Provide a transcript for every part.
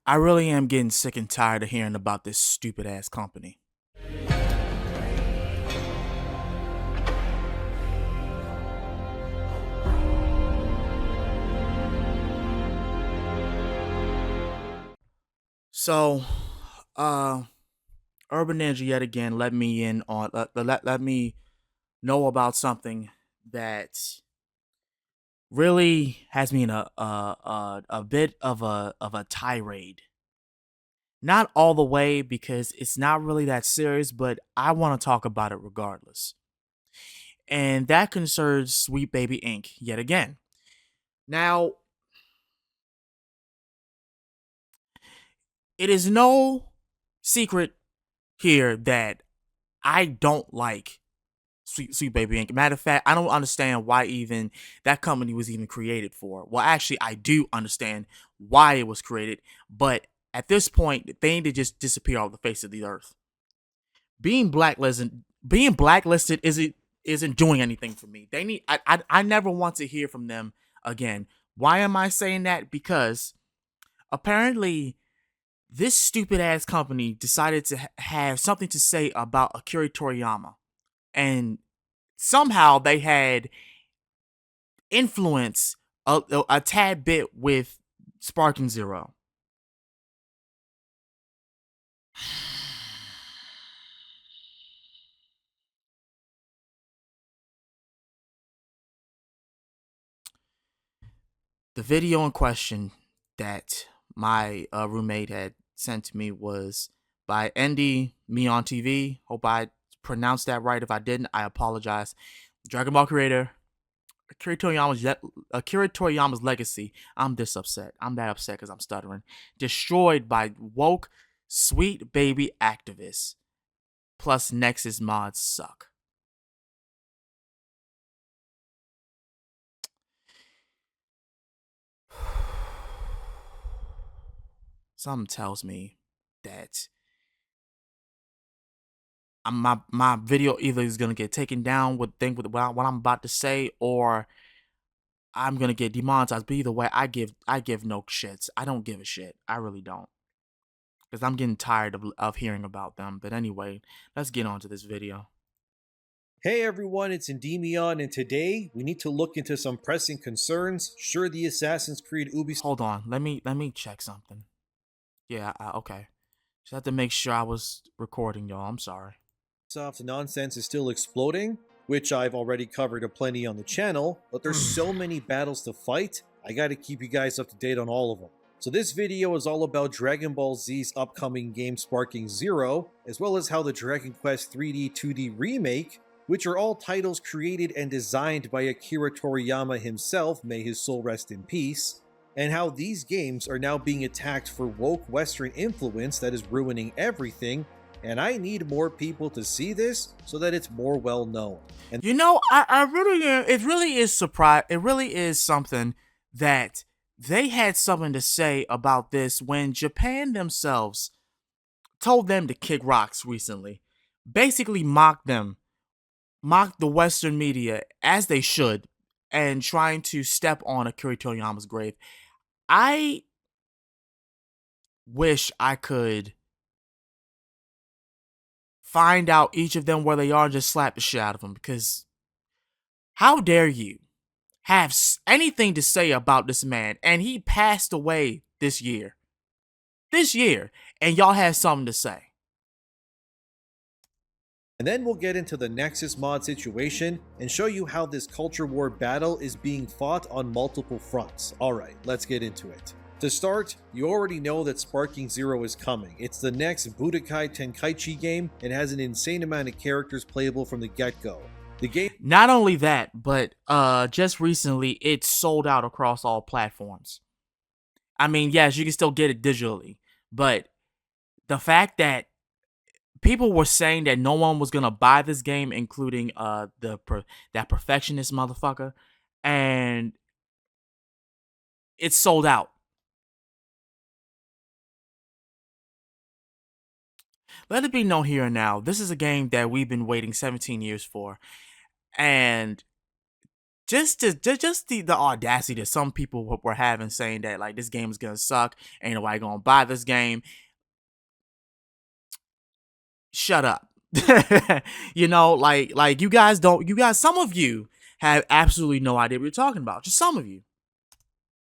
I really am getting sick and tired of hearing about this stupid ass company. So, uh, Urban Ninja yet again let me in on let me know about something that really has me in a bit of a tirade. Not all the way because it's not really that serious, but I want to talk about it regardless. And that concerns Sweet Baby Inc. yet again. Now, it is no secret here that I don't like Sweet Baby Inc. Matter of fact, I don't understand why even that company was even created for. Well, actually, I do understand why it was created, but at this point, they need to just disappear off the face of the earth. Being blacklisted isn't doing anything for me. They need I never want to hear from them again. Why am I saying that? Because apparently this stupid ass company decided to have something to say about Akira Toriyama, and somehow they had influence a tad bit with Sparking Zero. The video in question that my roommate had sent to me was by Andy Me on TV. Hope I pronounced that right. If I didn't, I apologize. Dragon Ball creator Akira Toriyama's legacy. I'm this upset. I'm that upset because I'm stuttering. Destroyed by woke, sweet baby activists. Plus, Nexus mods suck. Something tells me that my video either is gonna get taken down with what I'm about to say, or I'm gonna get demonetized. But either way, I give no shits. I don't give a shit. I really don't, because I'm getting tired of hearing about them. But anyway, let's get on to this video. Hey everyone, it's Endymion, and today we need to look into some pressing concerns. Sure, the Assassin's Creed Ubisoft Hold on. Let me check something. Yeah. Okay. Just have to make sure I was recording, y'all. I'm sorry. nonsense is still exploding, which I've already covered aplenty on the channel, but there's so many battles to fight, I gotta keep you guys up to date on all of them. So this video is all about Dragon Ball Z's upcoming game Sparking Zero, as well as how the Dragon Quest 3D 2D remake, which are all titles created and designed by Akira Toriyama himself, may his soul rest in peace, and how these games are now being attacked for woke Western influence that is ruining everything, and I need more people to see this so that it's more well known. And I really am. It really is surprise. It really is something that they had something to say about this when Japan themselves told them to kick rocks recently. Basically mocked them, mocked the Western media as they should, and trying to step on Akira Toriyama's grave. I wish I could find out each of them where they are and just slap the shit out of them, because how dare you have anything to say about this man, and he passed away this year. This year, and y'all have something to say. then we'll get into the Nexus mod situation and show you how this culture war battle is being fought on multiple fronts. Alright, let's get into it. To start, you already know that Sparking Zero is coming. It's the next Budokai Tenkaichi game and has an insane amount of characters playable from the get-go. The game Not only that, but just recently it sold out across all platforms. I mean, yes, you can still get it digitally, but the fact that people were saying that no one was gonna buy this game, including that perfectionist motherfucker, and it's sold out. Let it be known here and now, this is a game that we've been waiting 17 years for, and just the audacity that some people were having saying that like this game is gonna suck, ain't nobody gonna buy this game. Shut up. You know, like you guys, some of you have absolutely no idea what you're talking about. Just some of you.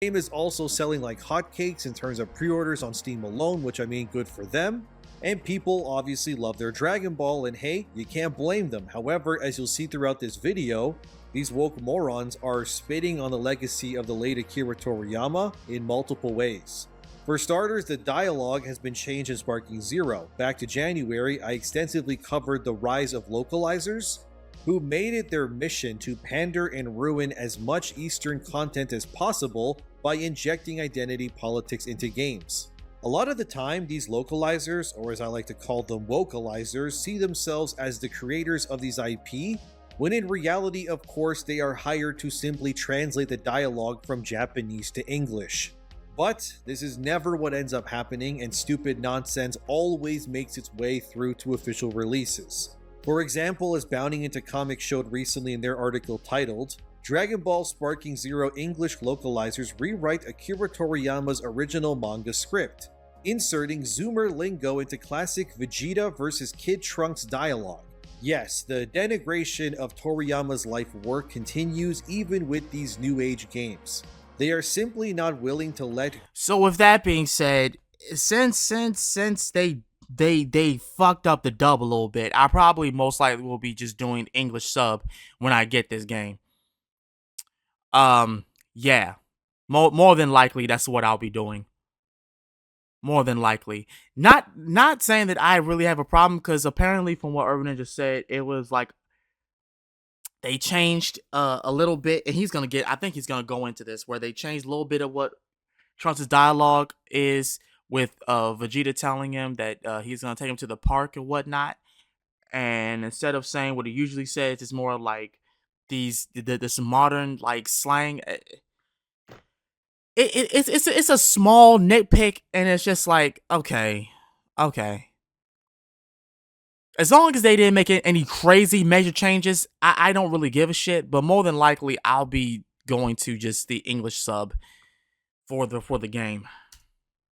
The game is also selling like hotcakes in terms of pre-orders on Steam alone, which I mean, good for them. And people obviously love their Dragon Ball, and hey, you can't blame them. However, as you'll see throughout this video, these woke morons are spitting on the legacy of the late Akira Toriyama in multiple ways. For starters, the dialogue has been changed in Sparking Zero. Back to January, I extensively covered the rise of localizers, who made it their mission to pander and ruin as much Eastern content as possible by injecting identity politics into games. A lot of the time, these localizers, or as I like to call them, vocalizers, see themselves as the creators of these IP, when in reality, of course, they are hired to simply translate the dialogue from Japanese to English. But this is never what ends up happening, and stupid nonsense always makes its way through to official releases. For example, as Bounding Into Comics showed recently in their article titled, Dragon Ball Sparking Zero English localizers rewrite Akira Toriyama's original manga script, inserting Zoomer lingo into classic Vegeta vs. Kid Trunks dialogue. Yes, the denigration of Toriyama's life work continues even with these new age games. They are simply not willing to let. So with that being said, since they fucked up the dub a little bit, I probably most likely will be just doing English sub when I get this game. Yeah. More than likely that's what I'll be doing. More than likely. Not saying that I really have a problem, because apparently from what Urban Ninja said, it was like they changed a little bit, and I think he's gonna go into this, where they changed a little bit of what Trunks' dialogue is, with Vegeta telling him that he's gonna take him to the park and whatnot, and instead of saying what he usually says, it's more like this modern like slang. It's a small nitpick, and it's just like, okay. As long as they didn't make any crazy major changes, I don't really give a shit. But more than likely, I'll be going to just the English sub for the game.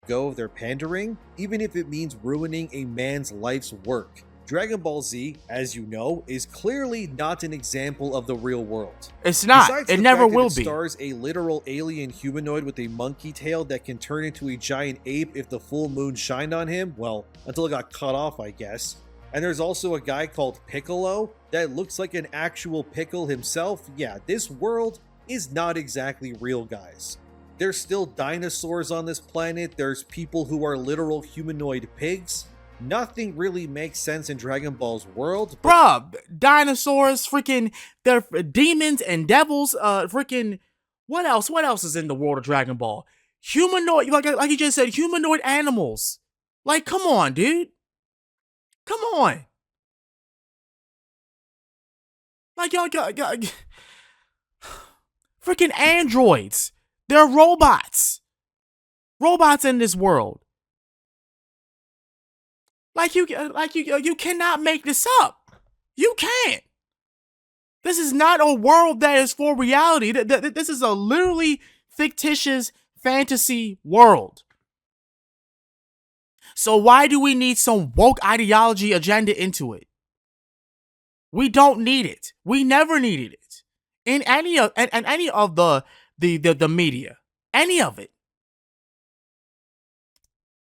Go of their pandering, even if it means ruining a man's life's work. Dragon Ball Z, as you know, is clearly not an example of the real world. It's not. Besides It never will it be. Stars a literal alien humanoid with a monkey tail that can turn into a giant ape if the full moon shined on him. Well, until it got cut off, I guess. And there's also a guy called Piccolo that looks like an actual pickle himself. Yeah, this world is not exactly real, guys. There's still dinosaurs on this planet. There's people who are literal humanoid pigs. Nothing really makes sense in Dragon Ball's world. Bruh, dinosaurs, freaking, they're demons and devils, freaking, what else? What else is in the world of Dragon Ball? Humanoid, like you just said, humanoid animals. Like, come on, dude. Come on. Like, y'all, freaking androids. They're robots. Robots in this world. You cannot make this up. You can't. This is not a world that is for reality. This is a literally fictitious fantasy world. So why do we need some woke ideology agenda into it? We don't need it. We never needed it in any of the media, any of it.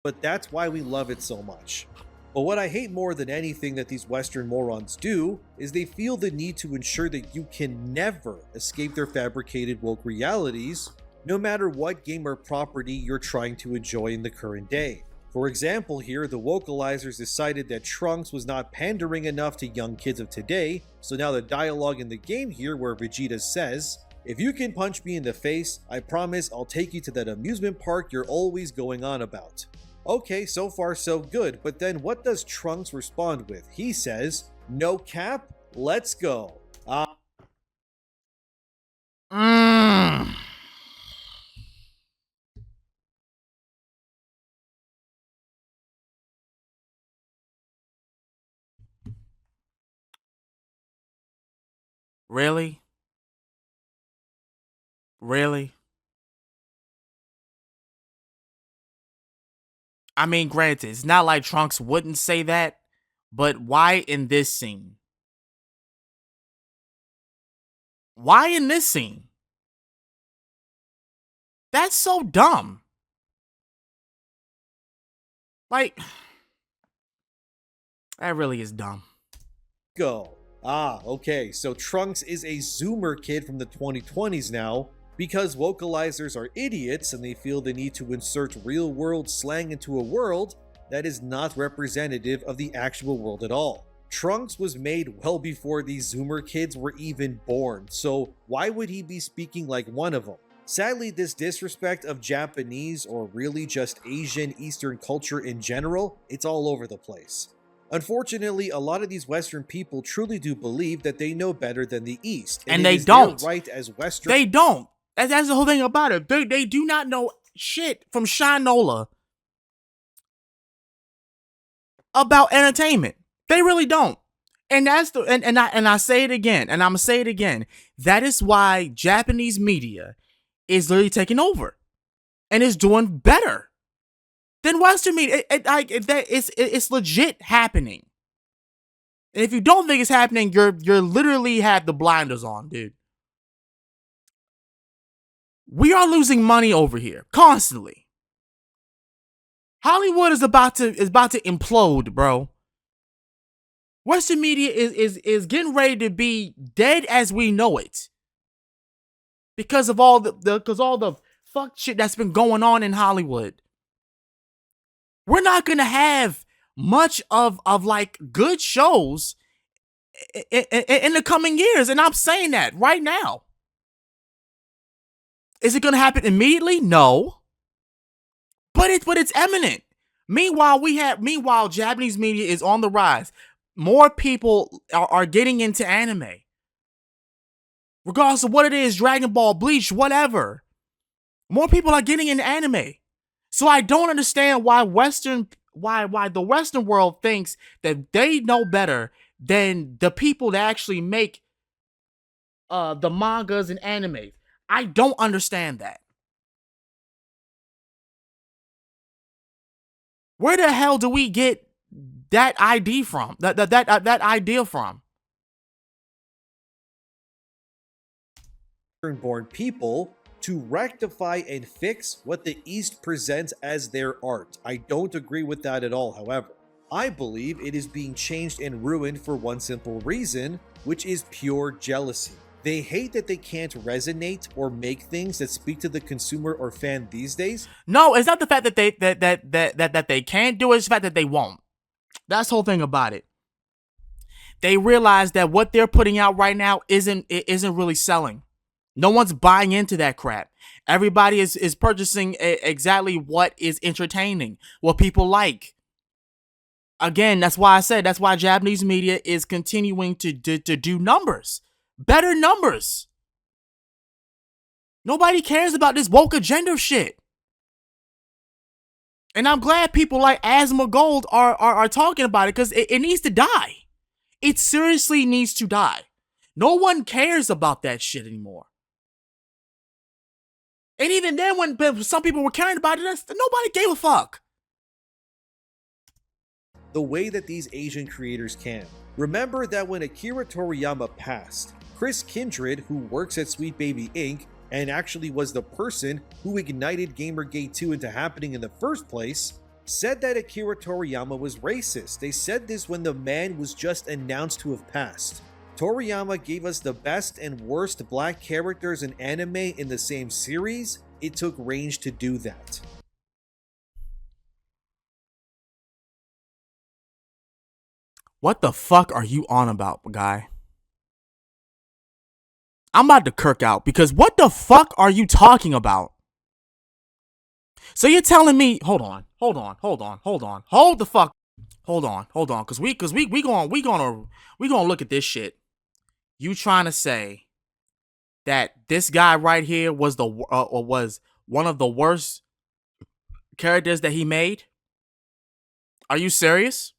But that's why we love it so much. But what I hate more than anything that these Western morons do is they feel the need to ensure that you can never escape their fabricated woke realities, no matter what game or property you're trying to enjoy in the current day. For example, here, the vocalizers decided that Trunks was not pandering enough to young kids of today, so now the dialogue in the game here where Vegeta says, "If you can punch me in the face, I promise I'll take you to that amusement park you're always going on about." Okay, so far so good, but then what does Trunks respond with? He says, "No cap, let's go." Really? Really? I mean, granted, it's not like Trunks wouldn't say that, but why in this scene? Why in this scene? That's so dumb. Like, that really is dumb. Go. Ah, okay, so Trunks is a Zoomer kid from the 2020s now, because vocalizers are idiots and they feel the need to insert real-world slang into a world that is not representative of the actual world at all. Trunks was made well before these Zoomer kids were even born, so why would he be speaking like one of them? Sadly, this disrespect of Japanese, or really just Asian Eastern culture in general, it's all over the place. Unfortunately, a lot of these Western people truly do believe that they know better than the East. And it they is don't. their right as Western. They don't. That's the whole thing about it. They do not know shit from Shinola about entertainment. They really don't. And that's the and I say it again, and I'm gonna say it again. That is why Japanese media is literally taking over and is doing better than Western media. It's legit happening. And if you don't think it's happening, you're literally have the blinders on, dude. We are losing money over here constantly. Hollywood is about to implode, bro. Western media is getting ready to be dead as we know it because of all the fuck shit that's been going on in Hollywood. We're not gonna have much of like good shows in the coming years, and I'm saying that right now. Is it gonna happen immediately? No, but it's imminent. Meanwhile, Japanese media is on the rise. More people are getting into anime. Regardless of what it is, Dragon Ball, Bleach, whatever. More people are getting into anime. So I don't understand why the Western world thinks that they know better than the people that actually make the mangas and anime. I don't understand that. Where the hell do we get that idea from? That idea from? Born people to rectify and fix what the East presents as their art. I don't agree with that at all, however. I believe it is being changed and ruined for one simple reason, which is pure jealousy. They hate that they can't resonate or make things that speak to the consumer or fan these days. No, it's not the fact that they can't do it, it's the fact that they won't. That's the whole thing about it. They realize that what they're putting out right now isn't really selling. No one's buying into that crap. Everybody is purchasing exactly what is entertaining, what people like. Again, that's why Japanese media is continuing to do numbers. Better numbers. Nobody cares about this woke agenda shit. And I'm glad people like Asmongold are talking about it because it needs to die. It seriously needs to die. No one cares about that shit anymore. And even then, when some people were caring about it, nobody gave a fuck. The way that these Asian creators can. Remember that when Akira Toriyama passed, Chris Kindred, who works at Sweet Baby Inc., and actually was the person who ignited Gamergate 2 into happening in the first place, said that Akira Toriyama was racist. They said this when the man was just announced to have passed. Toriyama gave us the best and worst black characters in anime in the same series. It took range to do that. What the fuck are you on about, guy? I'm about to kirk out because what the fuck are you talking about? So you're telling me, hold the fuck, hold on, cause we gonna look at this shit. You trying to say that this guy right here was was one of the worst characters that he made? Are you serious?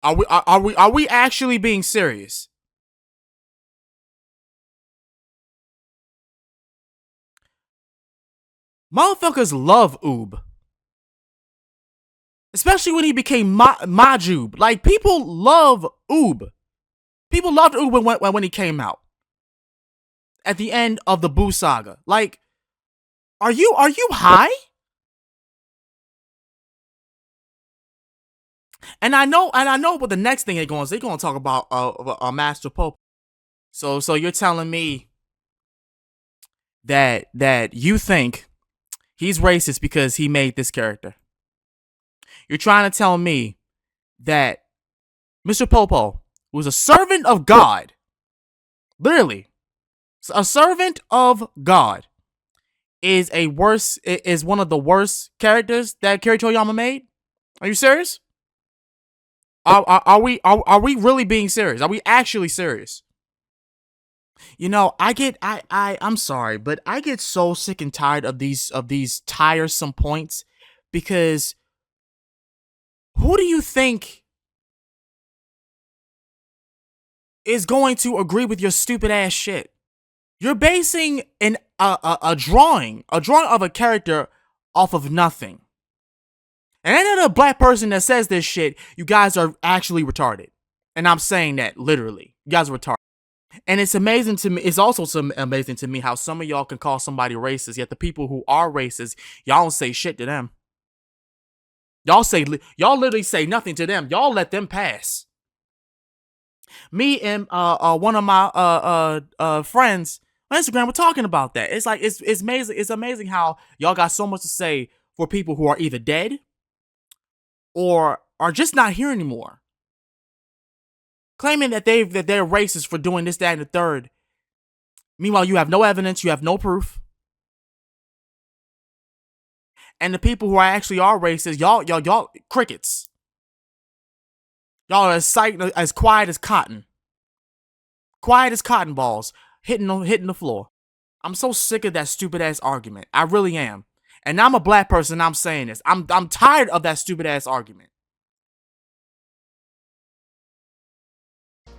Are we actually being serious? Motherfuckers love Oob. Especially when he became Majub. Like, people love Oob. People loved Oob when he came out. At the end of the Boo saga. Like, are you high? And I know what the next thing they're going to talk about Master Pope. So you're telling me that you think he's racist because he made this character. You're trying to tell me that Mr. Popo, who's a servant of God, literally, a servant of God, is one of the worst characters that Akira Toriyama made? Are you serious? Are we really being serious? Are we actually serious? You know, I'm sorry, but I get so sick and tired of these tiresome points, because who do you think is going to agree with your stupid ass shit? You're basing a drawing of a character off of nothing. And any other black person that says this shit, you guys are actually retarded. And I'm saying that literally. You guys are retarded. And it's amazing to me. It's also amazing to me how some of y'all can call somebody racist, yet the people who are racist, y'all don't say shit to them. Y'all literally say nothing to them. Y'all let them pass. Me and one of my friends on Instagram were talking about that. It's like it's amazing. It's amazing how y'all got so much to say for people who are either dead or are just not here anymore, claiming that they're racist for doing this, that, and the third. Meanwhile, you have no evidence, you have no proof. And the people who actually are racist, y'all crickets. Y'all are as quiet as cotton. Quiet as cotton balls hitting the floor. I'm so sick of that stupid ass argument. I really am. And I'm a black person, I'm saying this. I'm tired of that stupid ass argument.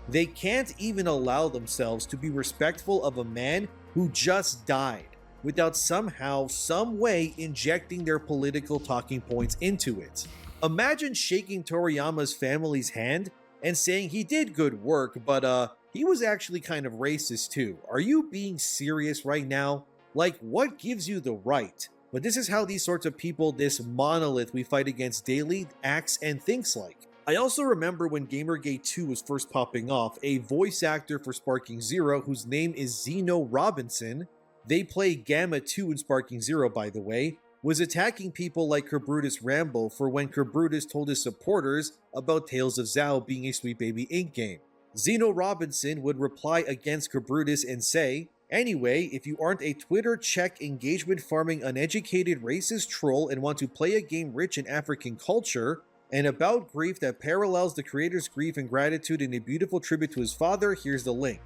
They can't even allow themselves to be respectful of a man who just died without somehow, some way injecting their political talking points into it. Imagine shaking Toriyama's family's hand and saying he did good work, but he was actually kind of racist too. Are you being serious right now? Like, what gives you the right? But this is how these sorts of people, this monolith we fight against daily, acts and thinks like. I also remember when Gamergate 2 was first popping off, a voice actor for Sparking Zero, whose name is Zeno Robinson, they play Gamma 2 in Sparking Zero by the way, was attacking people like Kerbrutus Rambo for when Kerbrutus told his supporters about Tales of Zao being a Sweet Baby Inc. game. Zeno Robinson would reply against Kerbrutus and say, "Anyway, if you aren't a Twitter check engagement farming uneducated racist troll and want to play a game rich in African culture, and about grief that parallels the creator's grief and gratitude in a beautiful tribute to his father, here's the link."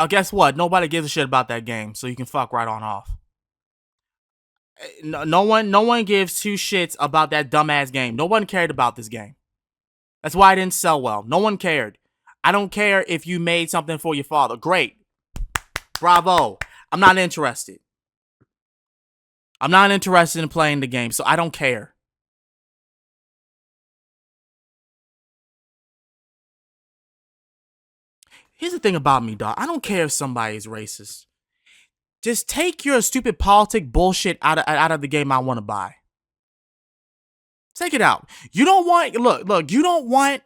Guess what? Nobody gives a shit about that game, so you can fuck right on off. No one gives two shits about that dumbass game. No one cared about this game. That's why it didn't sell well. No one cared. I don't care if you made something for your father. Great. Bravo. I'm not interested. I'm not interested in playing the game, so I don't care. Here's the thing about me, dog. I don't care if somebody is racist. Just take your stupid politic bullshit out of the game I want to buy. Take it out. You don't want look. You don't want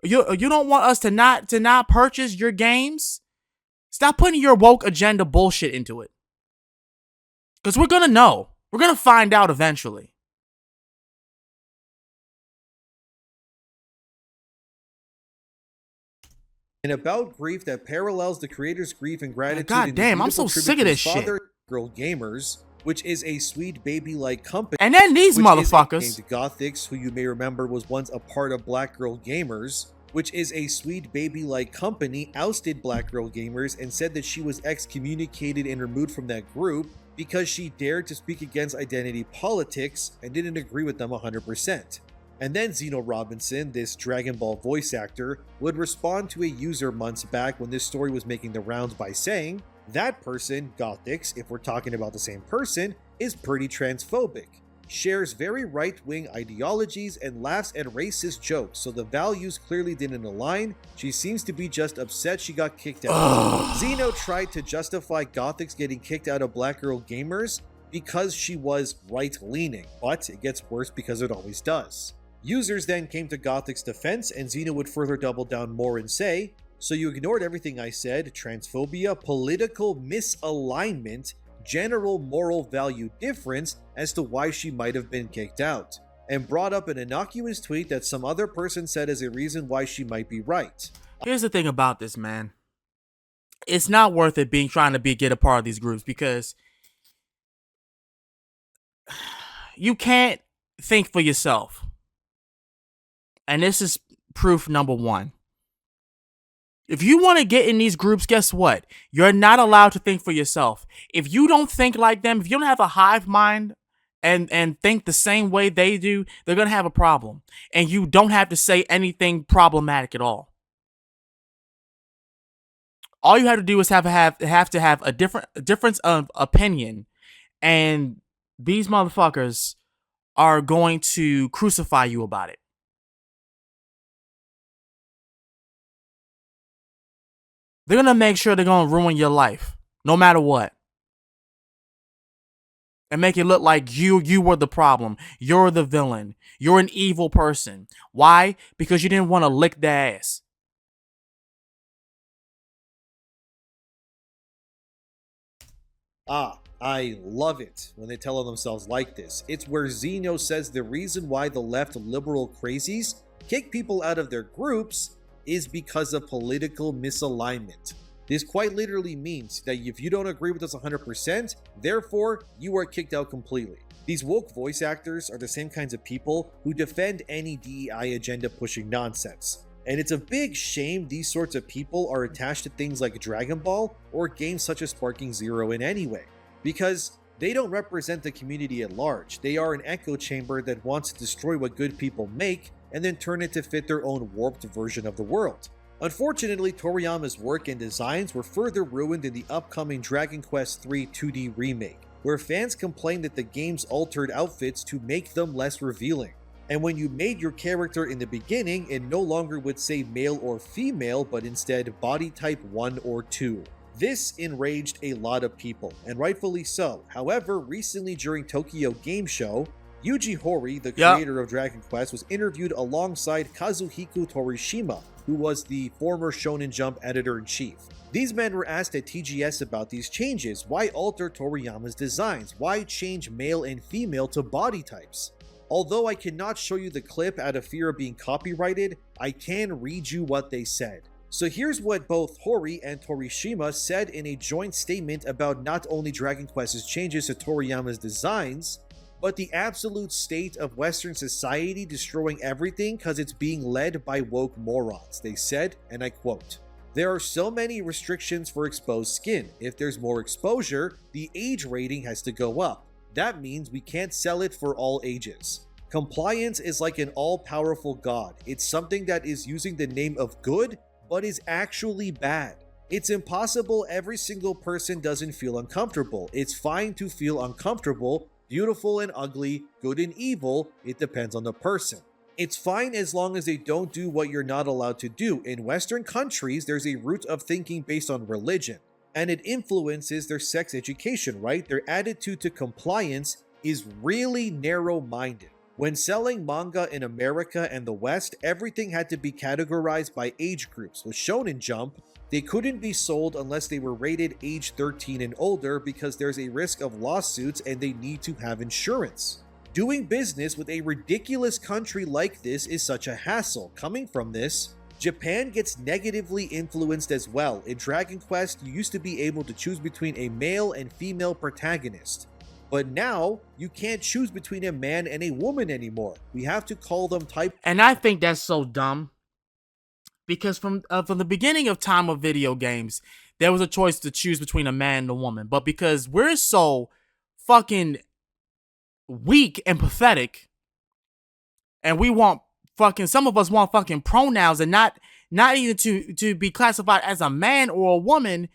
us to not purchase your games. Stop putting your woke agenda bullshit into it. Because we're gonna know. We're gonna find out eventually. And about grief that parallels the creator's grief and gratitude. God damn, I'm so sick of this shit. Girl Gamers, which is a sweet baby-like company. And then these motherfuckers. Named Gothix, who you may remember was once a part of Black Girl Gamers, which is a sweet baby-like company, ousted Black Girl Gamers and said that she was excommunicated and removed from that group because she dared to speak against identity politics and didn't agree with them 100%. And then Zeno Robinson, this Dragon Ball voice actor, would respond to a user months back when this story was making the rounds by saying, That person, Gothix, if we're talking about the same person, is pretty transphobic, shares very right-wing ideologies, and laughs at racist jokes, so the values clearly didn't align. She seems to be just upset she got kicked out. Xeno tried to justify Gothix getting kicked out of Black Girl Gamers because she was right-leaning, but it gets worse because it always does. Users then came to Gothix's defense, and Xeno would further double down more and say, "So you ignored everything I said, transphobia, political misalignment, general moral value difference as to why she might have been kicked out, and brought up an innocuous tweet that some other person said as a reason why she might be right." Here's the thing about this, man. It's not worth it trying to get a part of these groups, because you can't think for yourself. And this is proof number one. If you want to get in these groups, guess what? You're not allowed to think for yourself. If you don't think like them, if you don't have a hive mind and think the same way they do, they're going to have a problem. And you don't have to say anything problematic at all. All you have to do is have to have a difference of opinion, and these motherfuckers are going to crucify you about it. They're going to make sure they're going to ruin your life, no matter what. And make it look like you were the problem. You're the villain. You're an evil person. Why? Because you didn't want to lick their ass. I love it when they tell themselves like this. It's where Xeno says the reason why the left liberal crazies kick people out of their groups is because of political misalignment. This quite literally means that if you don't agree with us 100%, therefore you are kicked out completely. These woke voice actors are the same kinds of people who defend any DEI agenda pushing nonsense. And it's a big shame these sorts of people are attached to things like Dragon Ball or games such as Sparking Zero in any way, because they don't represent the community at large. They are an echo chamber that wants to destroy what good people make and then turn it to fit their own warped version of the world. Unfortunately, Toriyama's work and designs were further ruined in the upcoming Dragon Quest III 2D remake, where fans complained that the game's altered outfits to make them less revealing. And when you made your character in the beginning, it no longer would say male or female, but instead body type 1 or 2. This enraged a lot of people, and rightfully so. However, recently during Tokyo Game Show, Yuji Horii, the creator of Dragon Quest, was interviewed alongside Kazuhiko Torishima, who was the former Shonen Jump editor-in-chief. These men were asked at TGS about these changes. Why alter Toriyama's designs? Why change male and female to body types? Although I cannot show you the clip out of fear of being copyrighted, I can read you what they said. So here's what both Horii and Torishima said in a joint statement about not only Dragon Quest's changes to Toriyama's designs, but the absolute state of Western society destroying everything because it's being led by woke morons. They said, and I quote, "There are so many restrictions for exposed skin. If there's more exposure, the age rating has to go up. That means we can't sell it for all ages. Compliance is like an all-powerful god. It's something that is using the name of good, but is actually bad. It's impossible every single person doesn't feel uncomfortable. It's fine to feel uncomfortable, beautiful and ugly, good and evil, it depends on the person. It's fine as long as they don't do what you're not allowed to do. In Western countries, there's a root of thinking based on religion, and it influences their sex education, right? Their attitude to compliance is really narrow-minded. When selling manga in America and the West, everything had to be categorized by age groups. With Shonen Jump, they couldn't be sold unless they were rated age 13 and older because there's a risk of lawsuits and they need to have insurance. Doing business with a ridiculous country like this is such a hassle. Coming from this, Japan gets negatively influenced as well. In Dragon Quest, you used to be able to choose between a male and female protagonist. But now, you can't choose between a man and a woman anymore. We have to call them type. And I think that's so dumb. Because from the beginning of time of video games, there was a choice to choose between a man and a woman. But because we're so fucking weak and pathetic, and we want fucking, some of us want fucking pronouns and not even to be classified as a man or a woman,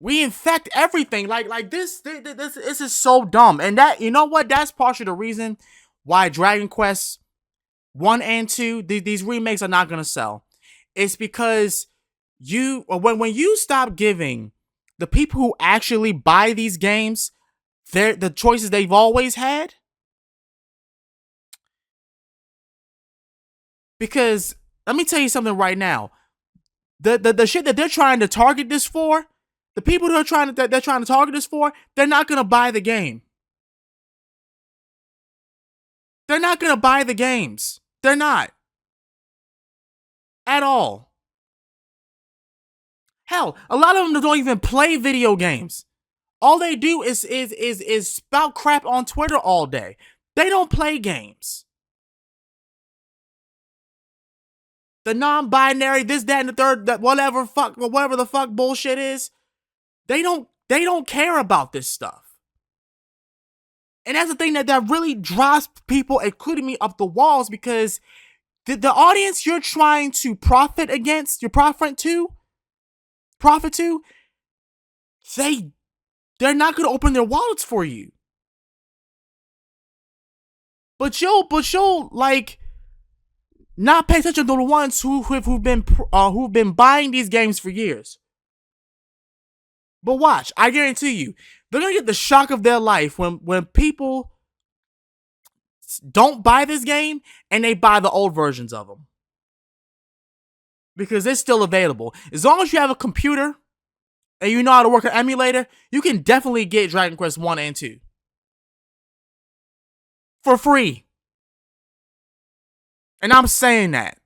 We infect everything. Like this is so dumb. And that, you know what? That's partially the reason why Dragon Quest 1 and 2, these remakes are not gonna sell. It's because when you stop giving the people who actually buy these games the choices they've always had. Because let me tell you something right now. The shit that they're trying to target this for, the people they're trying to target this for, they're not gonna buy the game. They're not gonna buy the games. They're not. At all. Hell, a lot of them don't even play video games. All they do is spout crap on Twitter all day. They don't play games. The non-binary, this, that, and the third, that whatever the fuck bullshit is, they don't care about this stuff. And that's the thing that really drives people, including me, up the walls, because the audience you're trying to profit to, they're not gonna open their wallets for you. But you'll like not pay attention to the ones who've been buying these games for years. But watch, I guarantee you, they're gonna get the shock of their life when people don't buy this game and they buy the old versions of them. Because it's still available. As long as you have a computer and you know how to work an emulator, you can definitely get Dragon Quest 1 and 2. For free. And I'm saying that.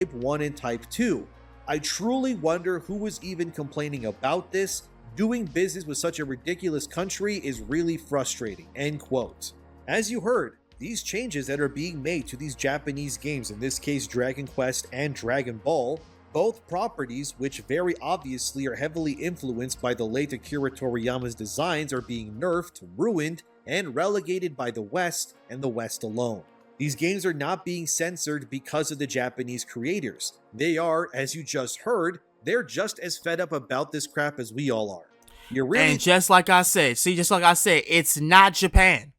Type 1 and Type 2. I truly wonder who was even complaining about this. Doing business with such a ridiculous country is really frustrating. End quote. As you heard, these changes that are being made to these Japanese games, in this case Dragon Quest and Dragon Ball, both properties which very obviously are heavily influenced by the late Akira Toriyama's designs, are being nerfed, ruined, and relegated by the West and the West alone. These games are not being censored because of the Japanese creators. They are, as you just heard, they're just as fed up about this crap as we all are. And just like I said, it's not Japan.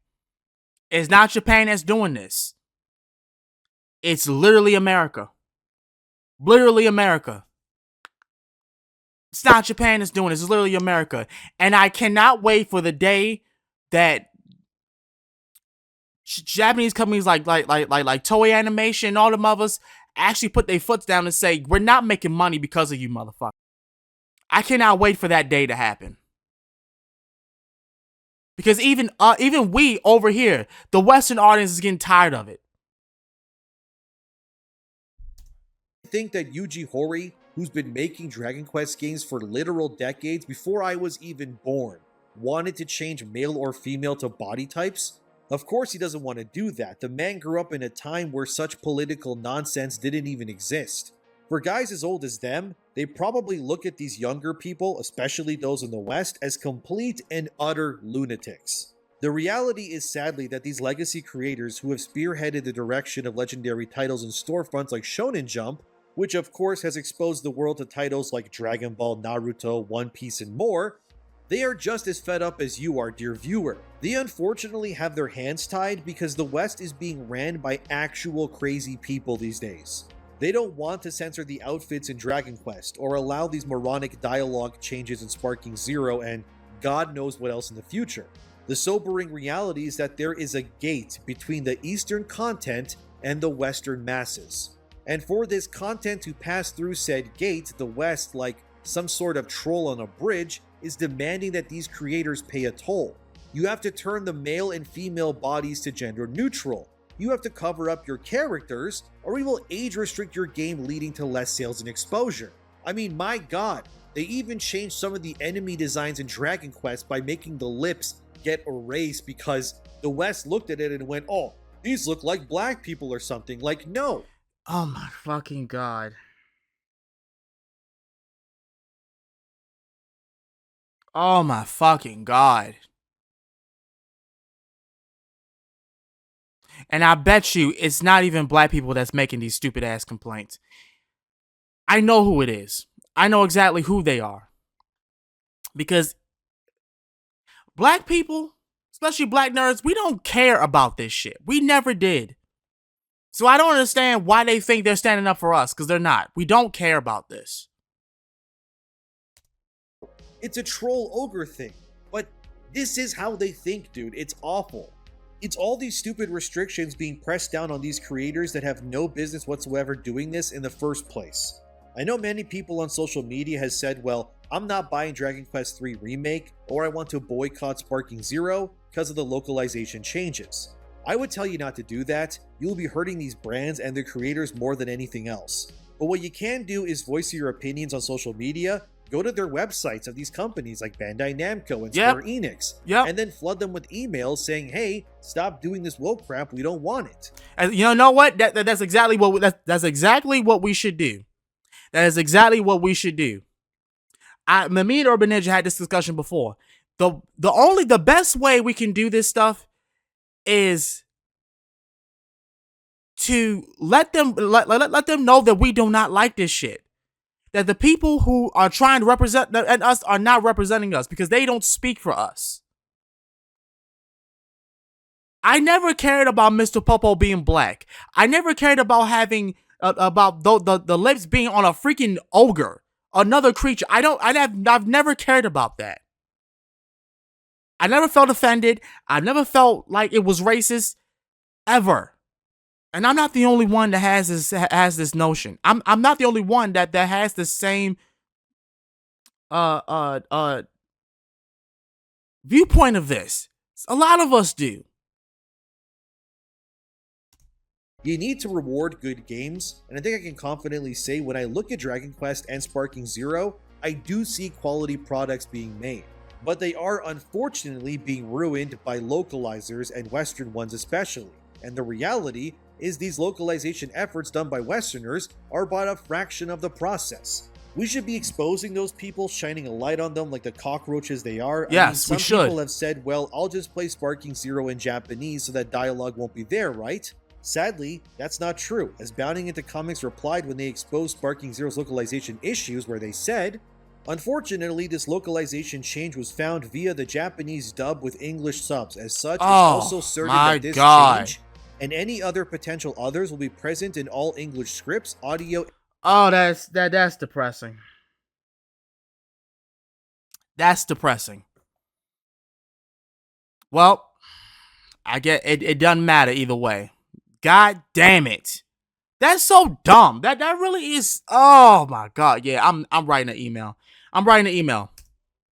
It's not Japan that's doing this. It's literally America. Literally America. It's not Japan that's doing this. It's literally America. And I cannot wait for the day that Japanese companies like Toei Animation and all the others actually put their foot down and say, we're not making money because of you, motherfucker. I cannot wait for that day to happen. Because even we over here, the Western audience is getting tired of it. I think that Yuji Horii, who's been making Dragon Quest games for literal decades before I was even born, wanted to change male or female to body types? Of course he doesn't want to do that. The man grew up in a time where such political nonsense didn't even exist. For guys as old as them, they probably look at these younger people, especially those in the West, as complete and utter lunatics. The reality is sadly that these legacy creators who have spearheaded the direction of legendary titles and storefronts like Shonen Jump, which of course has exposed the world to titles like Dragon Ball, Naruto, One Piece, and more, they are just as fed up as you are, dear viewer. They unfortunately have their hands tied because the West is being ran by actual crazy people these days. They don't want to censor the outfits in Dragon Quest or allow these moronic dialogue changes in Sparking Zero and God knows what else in the future. The sobering reality is that there is a gate between the Eastern content and the Western masses. And for this content to pass through said gate, the West, like some sort of troll on a bridge, is demanding that these creators pay a toll. You have to turn the male and female bodies to gender neutral. You have to cover up your characters, or we will age restrict your game, leading to less sales and exposure. I mean, my god, they even changed some of the enemy designs in Dragon Quest by making the lips get erased because the West looked at it and went, oh, these look like black people or something. Like, no. Oh my fucking god. Oh my fucking god. And I bet you it's not even black people that's making these stupid ass complaints. I know who it is. I know exactly who they are. Because black people, especially black nerds, we don't care about this shit. We never did. So I don't understand why they think they're standing up for us, because they're not. We don't care about this. It's a troll ogre thing. But this is how they think, dude. It's awful. It's all these stupid restrictions being pressed down on these creators that have no business whatsoever doing this in the first place. I know many people on social media has said, well, I'm not buying Dragon Quest III Remake, or I want to boycott Sparking Zero because of the localization changes. I would tell you not to do that. You'll be hurting these brands and their creators more than anything else. But what you can do is voice your opinions on social media. Go to their websites of these companies like Bandai Namco and Square Enix, and then flood them with emails saying, hey, stop doing this woke crap, we don't want it. And you know what? That's exactly what that's exactly what we should do. That is exactly what we should do. Me and Urban Ninja had this discussion before. The best way we can do this stuff is to let them know that we do not like this shit. That the people who are trying to represent us are not representing us because they don't speak for us. I never cared about Mr. Popo being black. I never cared about having about the lips being on a freaking ogre, another creature. I've never cared about that. I never felt offended. I never felt like it was racist ever. And I'm not the only one that has this notion. I'm not the only one that has the same viewpoint of this. A lot of us do. You need to reward good games, and I think I can confidently say when I look at Dragon Quest and Sparking Zero, I do see quality products being made. But they are unfortunately being ruined by localizers and Western ones especially. And the reality is these localization efforts done by Westerners are but a fraction of the process. We should be exposing those people, shining a light on them like the cockroaches they are. Yes, we should. Some people have said, well, I'll just play Sparking Zero in Japanese so that dialogue won't be there, right? Sadly, that's not true, as Bounding Into Comics replied when they exposed Sparking Zero's localization issues, where they said, unfortunately, this localization change was found via the Japanese dub with English subs. As such, it's also certain that this change and any other potential others will be present in all English scripts, audio. Oh, that's depressing. That's depressing. Well, I get it. It doesn't matter either way. God damn it. That's so dumb. That really is. Oh my god. Yeah, I'm writing an email.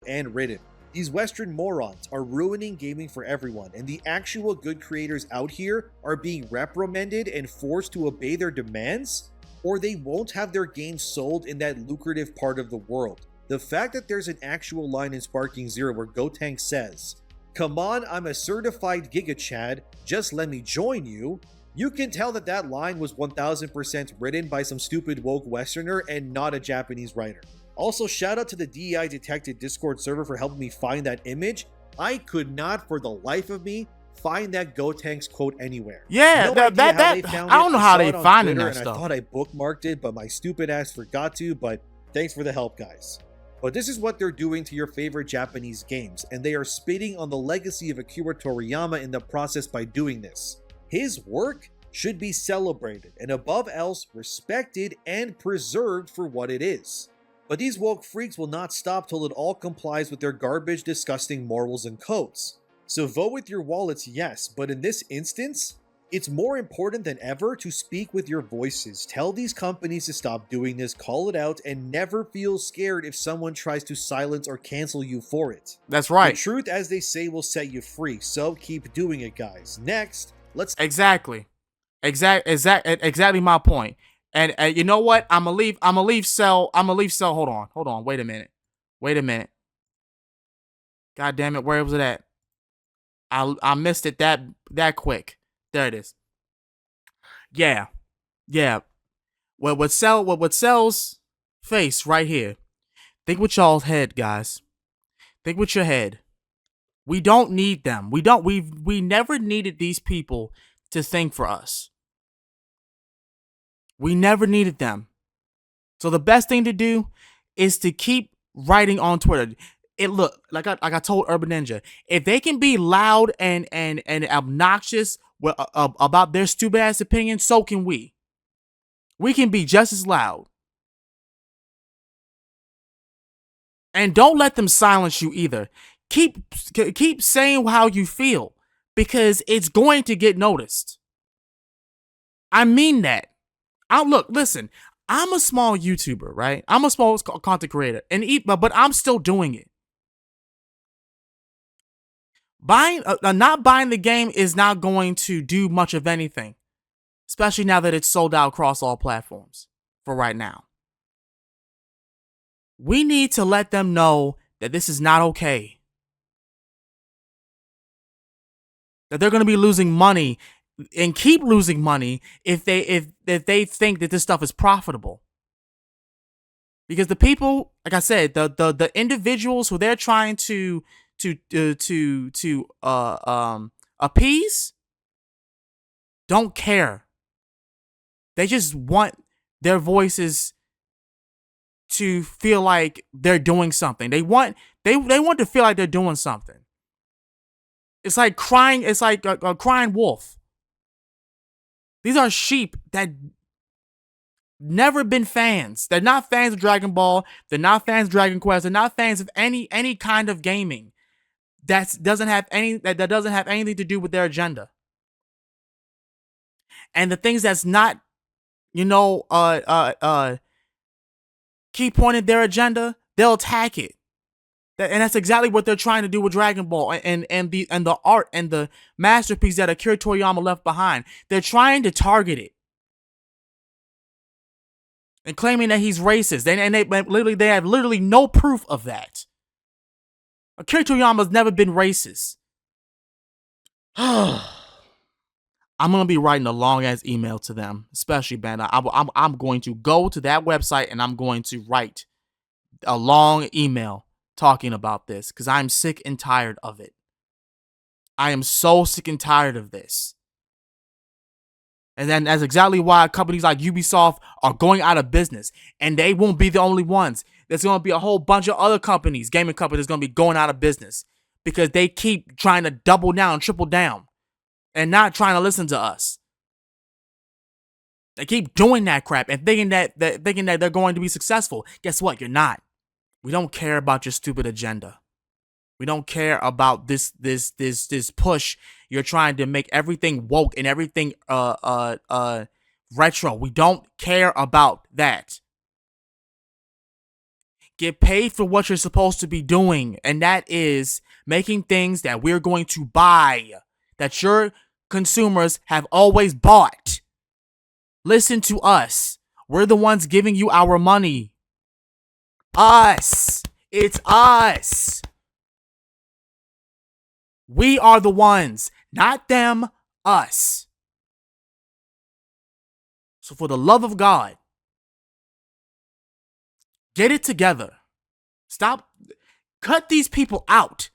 And written. These Western morons are ruining gaming for everyone, and the actual good creators out here are being reprimanded and forced to obey their demands, or they won't have their games sold in that lucrative part of the world. The fact that there's an actual line in Sparking Zero where Gotenks says, "Come on, I'm a certified Giga Chad, just let me join you." You can tell that that line was 1000% written by some stupid woke Westerner and not a Japanese writer. Also, shout out to the DEI Detected Discord server for helping me find that image. I could not, for the life of me, find that Gotenks quote anywhere. Yeah, I don't know how they finding that stuff. I thought I bookmarked it, but my stupid ass forgot to, but thanks for the help, guys. But this is what they're doing to your favorite Japanese games, and they are spitting on the legacy of Akira Toriyama in the process by doing this. His work should be celebrated, and above else, respected and preserved for what it is. But these woke freaks will not stop till it all complies with their garbage, disgusting morals and codes. So vote with your wallets, yes, but in this instance, it's more important than ever to speak with your voices. Tell these companies to stop doing this, call it out, and never feel scared if someone tries to silence or cancel you for it. That's right. The truth, as they say, will set you free, so keep doing it, guys. Next, let's... Exactly my point. And you know what? I'm gonna leave Cell. Hold on. Wait a minute. God damn it. Where was it at? I missed it that quick. There it is. Yeah. What Cell's face right here. Think with y'all's head, guys. Think with your head. We don't need them. We never needed these people to think for us. We never needed them So the best thing to do is to keep writing on Twitter. It look like I told Urban Ninja, if they can be loud and obnoxious about their stupid ass opinion, so can we. We can be just as loud. And don't let them silence you either. Keep saying how you feel, because it's going to get noticed. I mean that. Listen, I'm a small YouTuber, right? I'm a small content creator, but I'm still doing it. Not buying the game is not going to do much of anything, especially now that it's sold out across all platforms for right now. We need to let them know that this is not okay. That they're going to be losing money and keep losing money if they think that this stuff is profitable. Because the people, like I said, the individuals who they're trying to appease don't care. They just want their voices to feel like they're doing something. They want to feel like they're doing something. It's like crying. It's like a crying wolf. These are sheep that never been fans. They're not fans of Dragon Ball. They're not fans of Dragon Quest. They're not fans of any kind of gaming that doesn't have anything to do with their agenda. And the things that's not, key point in their agenda, they'll attack it. And that's exactly what they're trying to do with Dragon Ball and the art and the masterpiece that Akira Toriyama left behind. They're trying to target it and claiming that he's racist. They have literally no proof of that. Akira Toriyama's never been racist. I'm gonna be writing a long ass email to them, especially Bandai. I'm going to go to that website and I'm going to write a long email talking about this, because I'm sick and tired of it. I am so sick and tired of this. And then that's exactly why companies like Ubisoft are going out of business. And they won't be the only ones. There's going to be a whole bunch of other companies, gaming companies, going to be going out of business because they keep trying to double down, triple down, and not trying to listen to us. They keep doing that crap and thinking that they're going to be successful. Guess what? You're not. We don't care about your stupid agenda. We don't care about this push. You're trying to make everything woke and everything retro. We don't care about that. Get paid for what you're supposed to be doing, and that is making things that we're going to buy, that your consumers have always bought. Listen to us. We're the ones giving you our money. Us. It's us. We are the ones, not them, us. So for the love of God, get it together. Stop. Cut these people out.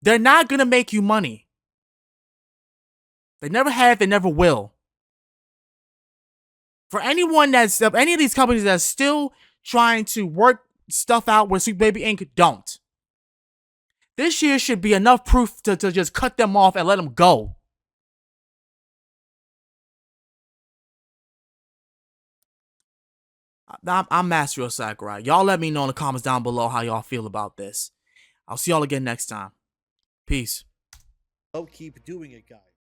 They're not going to make you money. They never have, they never will. For any of these companies that's still trying to work stuff out with Sweet Baby Inc., don't. This year should be enough proof to just cut them off and let them go. I'm Master Sakurai. Y'all let me know in the comments down below how y'all feel about this. I'll see y'all again next time. Peace. Oh, keep doing it, guys.